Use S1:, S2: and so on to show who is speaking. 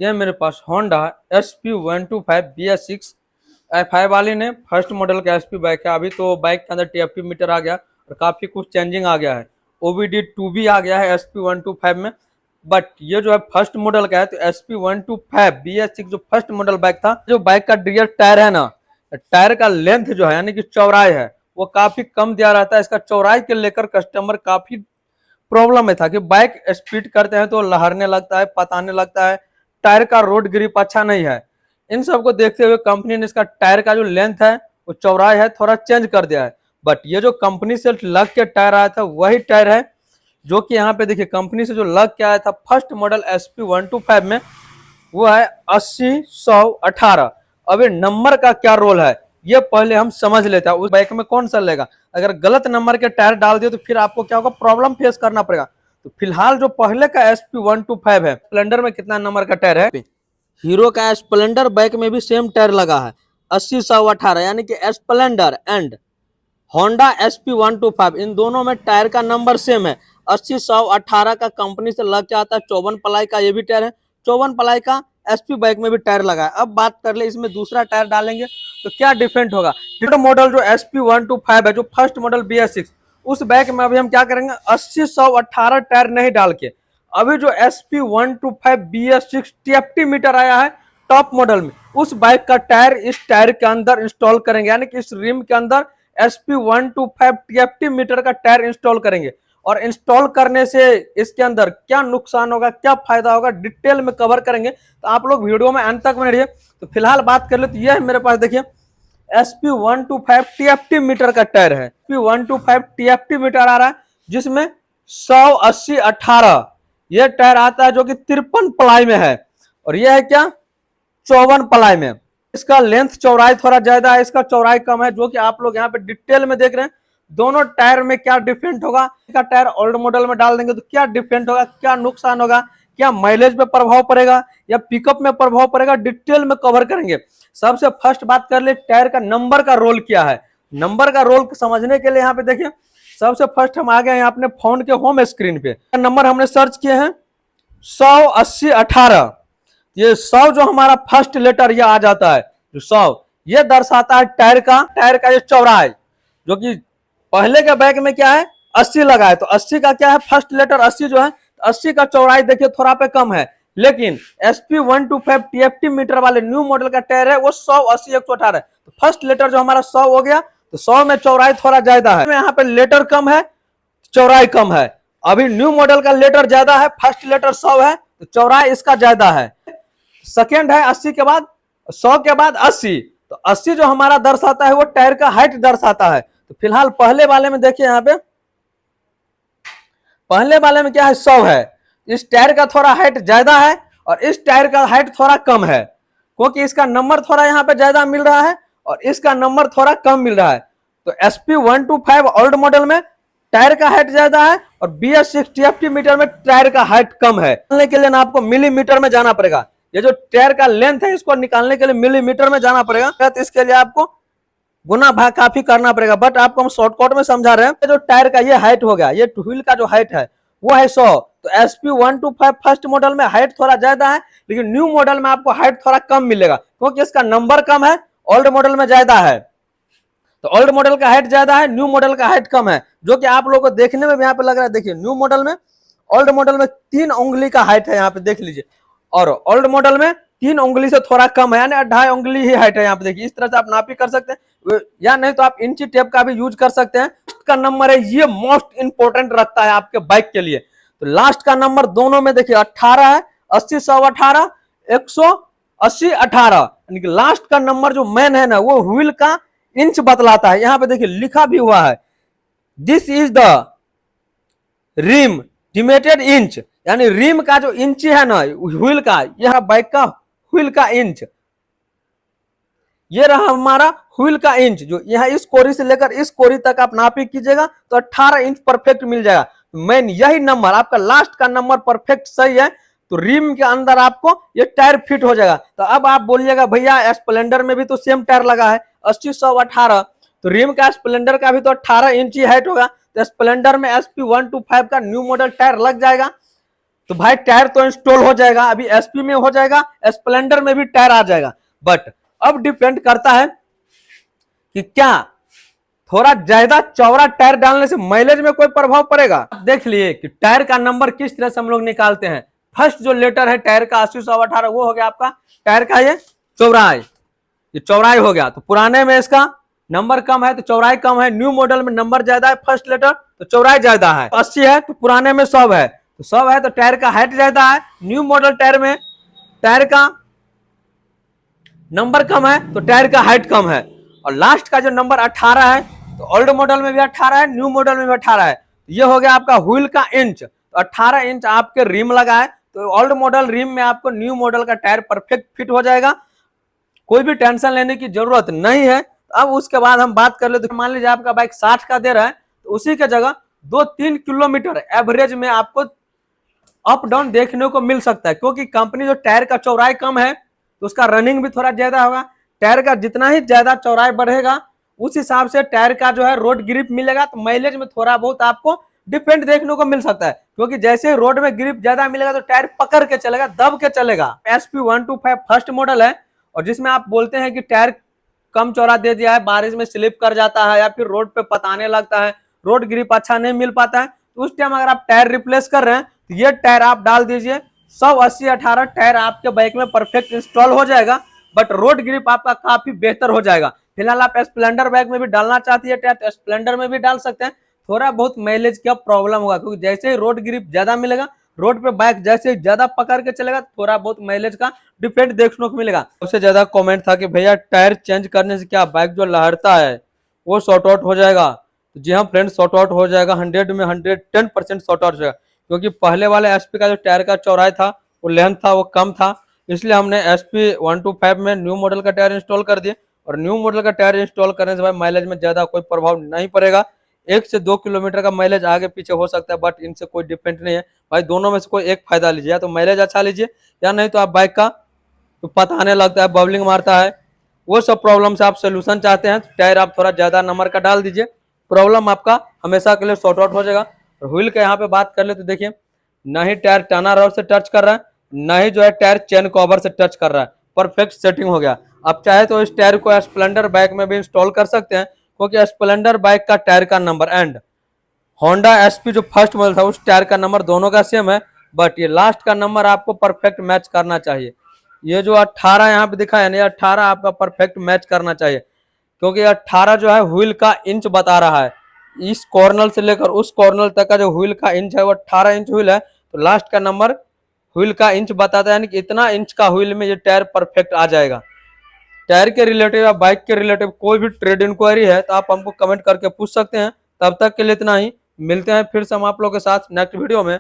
S1: ये मेरे पास Honda SP125 BS6 F5 वाली ने फर्स्ट मॉडल का SP बाइक है। अभी तो बाइक के अंदर TFT मीटर आ गया और काफ़ी कुछ चेंजिंग आ गया है। OBD2 भी आ गया है SP125 में। बट ये जो है फर्स्ट मॉडल का है, तो SP125 BS6 जो फर्स्ट मॉडल बाइक था, जो बाइक का रियर टायर है ना, टायर का लेंथ जो है यानी कि चौड़ाई है, वो काफ़ी कम दिया रहता है। इसका चौड़ाई के लेकर कस्टमर काफ़ी प्रॉब्लम में था कि बाइक स्पीड करते हैं तो लहरने लगता है, पताने लगता है, टायर का रोड ग्रिप अच्छा नहीं है। इन सब को देखते हुए कंपनी ने इसका टायर का जो लेंथ है, वो चौड़ाई है, थोड़ा चेंज कर दिया है। बट ये जो कंपनी से लग के टायर आया था वही टायर है, जो कि यहाँ पे देखिए कंपनी से जो लग के आया था फर्स्ट मॉडल SP125 में, वो है 80-100-18। अब ये नंबर का क्या रोल है ये पहले हम समझ लेते हैं। उस बाइक में कौन सा लेगा, अगर गलत नंबर के टायर डाल दिए तो फिर आपको क्या होगा, प्रॉब्लम फेस करना पड़ेगा। तो फिलहाल जो पहले का SP125 है, स्प्लेंडर में कितना नंबर का टायर है, हीरो का स्प्लेंडर बाइक में भी सेम टायर लगा है 80-100-18, यानी कि स्प्लेंडर एंड होंडा SP125 इन दोनों में टायर का नंबर सेम है 80-100-18 का कंपनी से लग के आता है। 54 प्लाई का ये भी टायर है, 54 प्लाई का SP बाइक में भी टायर लगा है। अब बात कर ले इसमें दूसरा टायर डालेंगे तो क्या डिफरेंट होगा। मॉडल जो SP125 है, जो फर्स्ट मॉडल BS6, उस बाइक में अभी हम क्या करेंगे, 80-100-18 टायर नहीं डाल के अभी जो SP125 BS6 TFT मीटर आया है टॉप मॉडल में, उस बाइक का टायर इस टायर के अंदर इंस्टॉल करेंगे, यानी कि इस रिम के अंदर SP125 TFT मीटर का टायर इंस्टॉल करेंगे। और इंस्टॉल करने से इसके अंदर क्या नुकसान होगा, क्या फायदा होगा, डिटेल में कवर करेंगे। तो आप लोग वीडियो में अंत तक बने रहिए। तो फिलहाल बात कर ले तो यह है मेरे पास, देखिए SP125 TFT मीटर का टायर है। SP125 TFT मीटर आ रहा है, जिसमें 100-80-18 यह टायर आता है, जो कि 53 प्लाई में है। और यह है क्या, 54 प्लाई में। इसका लेंथ चौड़ाई थोड़ा ज्यादा है, इसका चौड़ाई कम है, जो कि आप लोग यहाँ पे डिटेल में देख रहे हैं। दोनों टायर में क्या डिफरेंट होगा, इसका टायर ओल्ड मॉडल में डाल देंगे तो क्या डिफरेंट होगा, क्या नुकसान होगा, क्या माइलेज पे प्रभाव पड़ेगा या पिकअप में प्रभाव पड़ेगा, डिटेल में कवर करेंगे। सबसे फर्स्ट बात कर ले टायर का नंबर का रोल क्या है। नंबर का रोल समझने के लिए यहाँ पे देखिए, सबसे फर्स्ट हम आ गए हैं अपने फोन के होम स्क्रीन पे। नंबर हमने सर्च किए हैं 100-80-18। ये 100 जो हमारा फर्स्ट लेटर ये आ जाता है, जो 100 ये दर्शाता है टायर का ये चौड़ाई, जो कि पहले के बाइक में क्या है 80 लगा है। तो 80 का क्या है, फर्स्ट लेटर 80 जो है, 80 का चौड़ाई देखिए थोड़ा पे कम है। लेकिन SP125 TFT मीटर वाले न्यू मॉडल का टायर है वो 100-80-118 है। तो फर्स्ट लेटर जो हमारा 100 हो गया, तो 100 में चौड़ाई थोड़ा ज्यादा है, यहाँ पे लेटर कम है, चौड़ाई कम है। अभी न्यू मॉडल का लेटर ज्यादा है, फर्स्ट लेटर 100 है, तो चौड़ाई इसका ज्यादा है। सेकेंड है 80 के बाद, 100 के बाद 80, तो 80 जो हमारा दर्शाता है वो टायर का हाइट दर्शाता है। तो फिलहाल पहले वाले में देखिए, यहाँ पे पहले वाले में क्या है 100 है, इस टायर का थोड़ा हाइट ज्यादा है और इस टायर का हाइट थोड़ा कम है, क्योंकि इसका नंबर थोड़ा यहाँ पे ज्यादा मिल रहा है और इसका नंबर थोड़ा कम मिल रहा है। तो SP125 ओल्ड मॉडल में टायर का हाइट ज्यादा है और BS6 TFT मीटर में टायर का हाइट कम है। निकालने के लिए ना आपको मिलीमीटर में जाना पड़ेगा, ये जो टायर का लेंथ है इसको निकालने के लिए मिलीमीटर में जाना पड़ेगा, तो इसके लिए आपको गुना भाग काफी करना पड़ेगा। बट आपको हम शॉर्टकट में समझा रहे हैं। जो टायर का ये हाइट हो गया, ये व्हील का जो हाइट है वो है 100। तो SP125 फर्स्ट मॉडल में हाइट थोड़ा ज्यादा है, लेकिन न्यू मॉडल में आपको हाइट थोड़ा कम मिलेगा, क्योंकि इसका नंबर कम है, ओल्ड मॉडल में ज्यादा है। तो ओल्ड मॉडल का हाइट ज्यादा है, न्यू मॉडल का हाइट कम है, जो कि आप लोगों को देखने में भी यहाँ पे लग रहा है। देखिए न्यू मॉडल में, ओल्ड मॉडल में 3 उंगली का हाइट है, यहाँ पे देख लीजिए, और ओल्ड मॉडल में 3 उंगली से थोड़ा कम है, यानी 2.5 उंगली ही हाइट है। यहाँ पे देखिए इस तरह से आप नापी कर सकते हैं, या नहीं तो आप इंची टेप का भी यूज कर सकते हैं। का नंबर है ये मोस्ट इंपोर्टेंट रखता है आपके बाइक के लिए। तो लास्ट का नंबर दोनों में देखिए 18 है, 80-100-18, 180-18, यानी कि लास्ट का नंबर जो मेन है ना, वो व्हील का इंच बतलाता है। यहाँ पे देखिए लिखा भी हुआ है, this is the rim diameter inch, यानी रिम का जो इंच है ना व्हील का, यह बाइक का व्हील का इंच, ये रहा हमारा व्हील का इंच। जो यह इस कोरी से लेकर इस कोरी तक आप नापी कीजिएगा तो 18 इंच परफेक्ट मिल जाएगा। मेन यही नंबर आपका लास्ट का नंबर परफेक्ट सही है, तो रिम के अंदर आपको ये टायर फिट हो जाएगा। तो अब आप बोलिएगा भैया स्प्लेंडर में भी तो सेम टायर लगा है 80-100-18, तो रिम का स्प्लेंडर का भी तो 18 इंच ही हाइट होगा, तो स्प्लेंडर में SP125 का न्यू मॉडल टायर लग जाएगा। तो भाई टायर तो इंस्टॉल हो जाएगा, अभी एसपी में हो जाएगा, स्प्लेंडर में भी टायर आ जाएगा। बट अब डिपेंड करता है कि क्या थोड़ा ज्यादा चौड़ा टायर डालने से माइलेज में कोई प्रभाव पड़ेगा। देख लिए कि टायर का नंबर किस तरह से हम लोग निकालते हैं। फर्स्ट जो लेटर है टायर का 80 100 18 वो हो गया आपका टायर का ये चौड़ाई, ये चौड़ाई हो गया। तो पुराने में इसका नंबर कम है तो चौड़ाई कम है, न्यू मॉडल में नंबर ज्यादा है फर्स्ट लेटर तो चौड़ाई ज्यादा है। 80 है तो पुराने में 100 है तो 100 है तो टायर का हाइट ज्यादा है, न्यू मॉडल टायर में टायर का नंबर कम है तो टायर का हाइट कम है। और लास्ट का जो नंबर 18 है तो ओल्ड मॉडल में भी 18 है, न्यू मॉडल में भी 18 है। ये हो गया आपका व्हील का इंच, तो 18 इंच आपके रिम लगा है तो ओल्ड मॉडल रिम में आपको न्यू मॉडल का टायर परफेक्ट फिट हो जाएगा, कोई भी टेंशन लेने की जरूरत नहीं है। अब उसके बाद हम बात कर ले तो मान लीजिए आपका बाइक 60 का दे रहा है तो उसी के जगह 2-3 किलोमीटर एवरेज में आपको अप डाउन देखने को मिल सकता है, क्योंकि कंपनी जो टायर का चौड़ाई कम है तो उसका रनिंग भी थोड़ा ज्यादा होगा। टायर का जितना ही ज्यादा चौड़ाई बढ़ेगा उस हिसाब से टायर का जो है रोड ग्रिप मिलेगा, तो माइलेज में थोड़ा बहुत आपको डिफरेंट देखने को मिल सकता है, क्योंकि जैसे रोड में ग्रिप ज्यादा मिलेगा तो टायर पकड़ के चलेगा, दब के चलेगा। SP 125 फर्स्ट मॉडल है और जिसमें आप बोलते हैं कि टायर कम चौड़ा दे दिया है, बारिश में स्लिप कर जाता है या फिर रोड पे पताने लगता है, रोड ग्रिप अच्छा नहीं मिल पाता है, तो उस टाइम अगर आप टायर रिप्लेस कर रहे हैं तो ये टायर आप डाल दीजिए। 180 18 टायर आपके बाइक में परफेक्ट इंस्टॉल हो जाएगा, बट रोड ग्रिप आपका काफी बेहतर हो जाएगा। फिलहाल आप स्प्लेंडर बाइक में भी डालना चाहती है टायर तो स्प्लेंडर में भी डाल सकते हैं, थोड़ा बहुत माइलेज का प्रॉब्लम होगा, क्योंकि जैसे ही रोड ग्रिप ज्यादा मिलेगा, रोड पे बाइक जैसे ज्यादा पकड़ के चलेगा थोड़ा बहुत माइलेज का डिफरेंट देखने को मिलेगा। सबसे ज्यादा कमेंट था कि भैया टायर चेंज करने से क्या बाइक जो लहरता है वो शॉर्ट आउट हो जाएगा। तो जी हाँ फ्रेंड, शॉर्ट आउट हो जाएगा, 100 में 110% शॉर्ट आउट हो जाएगा, क्योंकि पहले वाले SP का जो टायर का चौड़ाई था वो लेंथ था वो कम था, इसलिए हमने SP 125 में न्यू मॉडल का टायर इंस्टॉल कर दिया। और न्यू मॉडल का टायर इंस्टॉल करने से भाई माइलेज में ज्यादा कोई प्रभाव नहीं पड़ेगा, 1 से 2 किलोमीटर का माइलेज आगे पीछे हो सकता है, बट इनसे कोई डिफरेंट नहीं है भाई। दोनों में से कोई एक फायदा लीजिए, या तो माइलेज अच्छा लीजिए या नहीं तो आप बाइक का तो पताने लगता है, बबलिंग मारता है, वो सब प्रॉब्लम से आप सोल्यूशन चाहते हैं तो टायर आप थोड़ा ज्यादा नंबर का डाल दीजिए, प्रॉब्लम आपका हमेशा के लिए सॉर्ट आउट हो जाएगा। और व्हील के यहाँ पे बात कर ले तो देखिए ना ही टायर टर्नर रॉड से टच कर रहा है, ना ही जो है टायर चेन कवर से टच कर रहा है, परफेक्ट सेटिंग हो गया। आप चाहे तो इस टायर को स्प्लेंडर बाइक में भी इंस्टॉल कर सकते हैं, क्योंकि स्प्लेंडर बाइक का टायर का नंबर एंड होंडा SP जो फर्स्ट मॉडल था उस टायर का नंबर दोनों का सेम है, बट ये लास्ट का नंबर आपको परफेक्ट मैच करना चाहिए। ये जो 18 यहाँ पे दिखा है ना, 18 आपका परफेक्ट मैच करना चाहिए, क्योंकि 18 जो है व्हील का इंच बता रहा है, इस कॉर्नर से लेकर उस कॉर्नर तक का जो व्हील का इंच है वो 18 इंच व्हील है, तो लास्ट का नंबर व्हील का इंच बताता है, यानी कि इतना इंच का व्हील में ये टायर परफेक्ट आ जाएगा। टायर के रिलेटिव या बाइक के रिलेटिव कोई भी ट्रेड इंक्वायरी है तो आप हमको कमेंट करके पूछ सकते हैं। तब तक के लिए इतना ही, मिलते हैं फिर से हम आप लोगों के साथ नेक्स्ट वीडियो में।